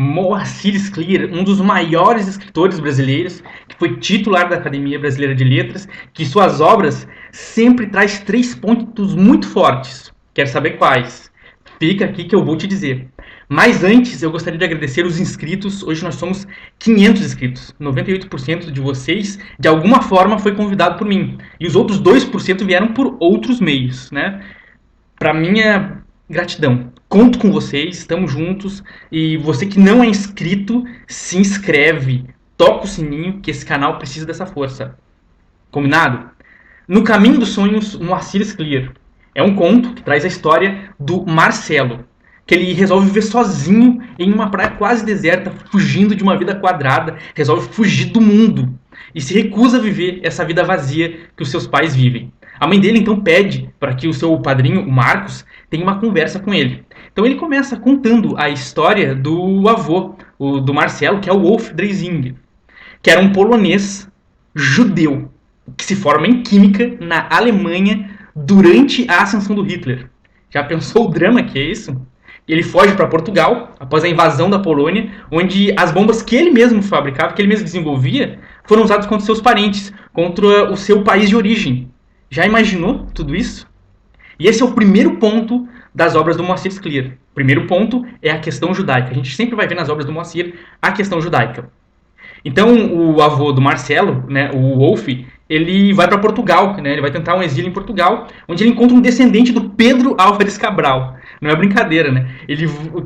Moacir Scliar, um dos maiores escritores brasileiros, que foi titular da Academia Brasileira de Letras, que suas obras sempre traz 3 pontos muito fortes. Quer saber quais? Fica aqui que eu vou te dizer. Mas antes, eu gostaria de agradecer os inscritos. Hoje nós somos 500 inscritos. 98% de vocês, de alguma forma, foi convidado por mim. E os outros 2% vieram por outros meios, né? Para minha gratidão. Conto com vocês, estamos juntos. E você que não é inscrito, se inscreve. Toca o sininho, que esse canal precisa dessa força. Combinado? No Caminho dos Sonhos, Moacir Scliar. É um conto que traz a história do Marcelo, que ele resolve viver sozinho em uma praia quase deserta, fugindo de uma vida quadrada, resolve fugir do mundo e se recusa a viver essa vida vazia que os seus pais vivem. A mãe dele então pede para que o seu padrinho, o Marcos, tenha uma conversa com ele. Então ele começa contando a história do avô, do Marcelo, que é o Wolf Dreisinger, que era um polonês judeu que se forma em química na Alemanha durante a ascensão do Hitler. Já pensou o drama que é isso? Ele foge para Portugal após a invasão da Polônia, onde as bombas que ele mesmo fabricava, que ele mesmo desenvolvia, foram usadas contra seus parentes, contra o seu país de origem. Já imaginou tudo isso? E esse é o primeiro ponto das obras do Moacir Scliar. O primeiro ponto é a questão judaica. A gente sempre vai ver nas obras do Moacir a questão judaica. Então, o avô do Marcelo, né, o Wolf, ele vai para Portugal, né, ele vai tentar um exílio em Portugal, onde ele encontra um descendente do Pedro Álvares Cabral. Não é brincadeira, né?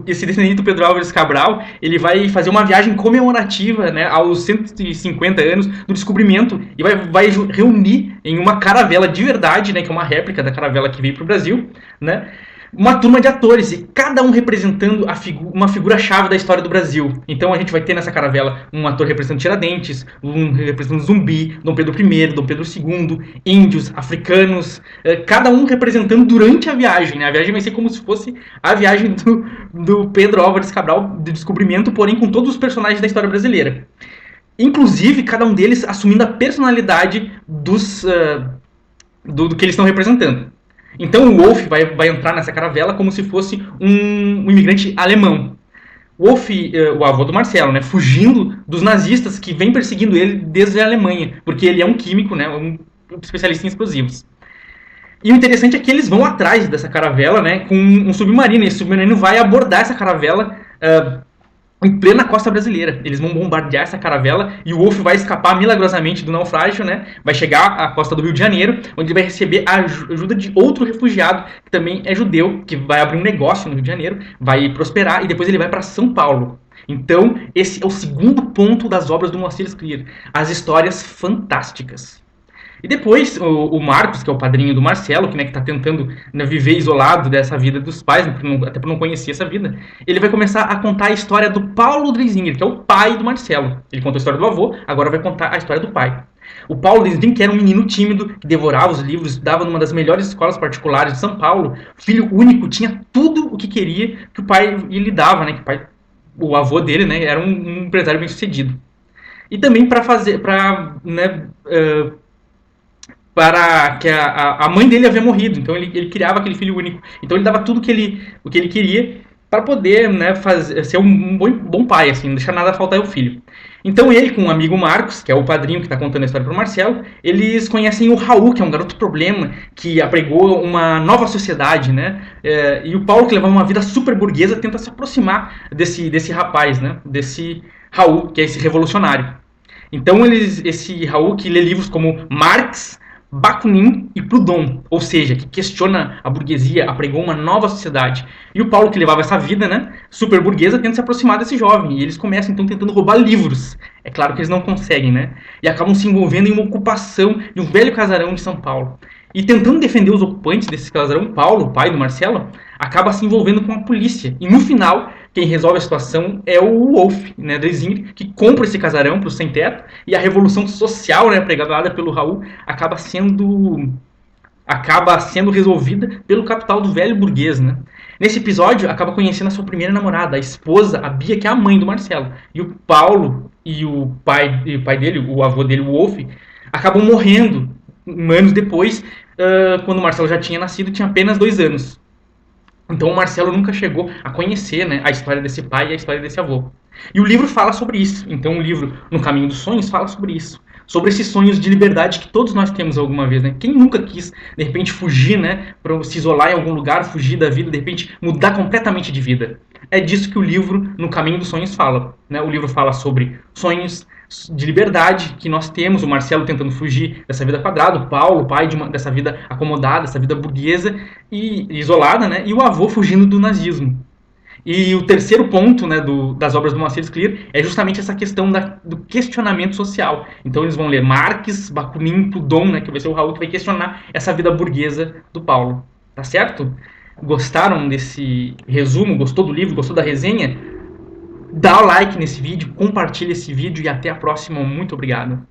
Esse descendente do Pedro Álvares Cabral, ele vai fazer uma viagem comemorativa, né, aos 150 anos do descobrimento e vai reunir em uma caravela de verdade, né, que é uma réplica da caravela que veio para o Brasil, né, uma turma de atores, e cada um representando uma figura-chave da história do Brasil. Então a gente vai ter nessa caravela um ator representando Tiradentes, um representando Zumbi, Dom Pedro I, Dom Pedro II, índios, africanos, cada um representando durante a viagem. Né? A viagem vai ser como se fosse a viagem do Pedro Álvares Cabral de descobrimento, porém com todos os personagens da história brasileira. Inclusive, cada um deles assumindo a personalidade do que eles estão representando. Então o Wolf vai entrar nessa caravela como se fosse um imigrante alemão. Wolf, o avô do Marcelo, né, fugindo dos nazistas que vêm perseguindo ele desde a Alemanha, porque ele é um químico, né, um especialista em explosivos. E o interessante é que eles vão atrás dessa caravela, né, com um submarino, e esse submarino vai abordar essa caravela em plena costa brasileira. Eles vão bombardear essa caravela e o Wolf vai escapar milagrosamente do naufrágio, né? Vai chegar à costa do Rio de Janeiro, onde ele vai receber a ajuda de outro refugiado, que também é judeu, que vai abrir um negócio no Rio de Janeiro, vai prosperar e depois ele vai para São Paulo. Então, esse é o segundo ponto das obras do Moacir Scliar. As histórias fantásticas. E depois, o Marcos, que é o padrinho do Marcelo, que está tentando, né, viver isolado dessa vida dos pais, até por não conhecer essa vida, ele vai começar a contar a história do Paulo Dreisinger, que é o pai do Marcelo. Ele contou a história do avô, agora vai contar a história do pai. O Paulo Dreisinger, que era um menino tímido, que devorava os livros, estudava numa das melhores escolas particulares de São Paulo, filho único, tinha tudo o que queria que o pai lhe dava, né, o avô dele, né, era um empresário bem-sucedido. E também para que a mãe dele havia morrido, então ele criava aquele filho único. Então ele dava tudo o que ele queria para poder, né, ser um bom pai, assim, não deixar nada faltar ao filho. Então ele, com o amigo Marcos, que é o padrinho que está contando a história para o Marcelo, eles conhecem o Raul, que é um garoto problema, que apregou uma nova sociedade, né? E o Paulo, que levava uma vida super burguesa, tenta se aproximar desse rapaz, né? Desse Raul, que é esse revolucionário. Então esse Raul, que lê livros como Marx, Bakunin e Proudhon, ou seja, que questiona a burguesia, apregou uma nova sociedade. E o Paulo, que levava essa vida, né, super burguesa, tenta se aproximar desse jovem. E eles começam, então, tentando roubar livros. É claro que eles não conseguem, né? E acabam se envolvendo em uma ocupação de um velho casarão de São Paulo. E tentando defender os ocupantes desse casarão, Paulo, o pai do Marcelo, acaba se envolvendo com a polícia. E no final, quem resolve a situação é o Wolf, né, Dreisinger, que compra esse casarão para o sem-teto, e a revolução social, né, pregada pelo Raul, acaba sendo resolvida pelo capital do velho burguês, né? Nesse episódio, acaba conhecendo a sua primeira namorada, a esposa, a Bia, que é a mãe do Marcelo. E o Paulo e o pai dele, o avô dele, o Wolf, acabam morrendo anos depois, quando o Marcelo já tinha nascido, tinha apenas 2 anos. Então o Marcelo nunca chegou a conhecer, né, a história desse pai e a história desse avô. E o livro fala sobre isso. Então o livro No Caminho dos Sonhos fala sobre isso. Sobre esses sonhos de liberdade que todos nós temos alguma vez, né? Quem nunca quis, de repente, fugir, né? Para se isolar em algum lugar, fugir da vida, de repente, mudar completamente de vida. É disso que o livro No Caminho dos Sonhos fala, né? O livro fala sobre sonhos de liberdade que nós temos, o Marcelo tentando fugir dessa vida quadrada, o Paulo, o pai dessa vida acomodada, dessa vida burguesa e isolada, né? E o avô fugindo do nazismo. E o terceiro ponto, né, das obras do Moacir Clear é justamente essa questão do questionamento social. Então eles vão ler Marx, Bakunin, Proudhon, né, que vai ser o Raul que vai questionar essa vida burguesa do Paulo. Tá certo? Gostaram desse resumo? Gostou do livro? Gostou da resenha? Dá o like nesse vídeo, compartilha esse vídeo e até a próxima. Muito obrigado.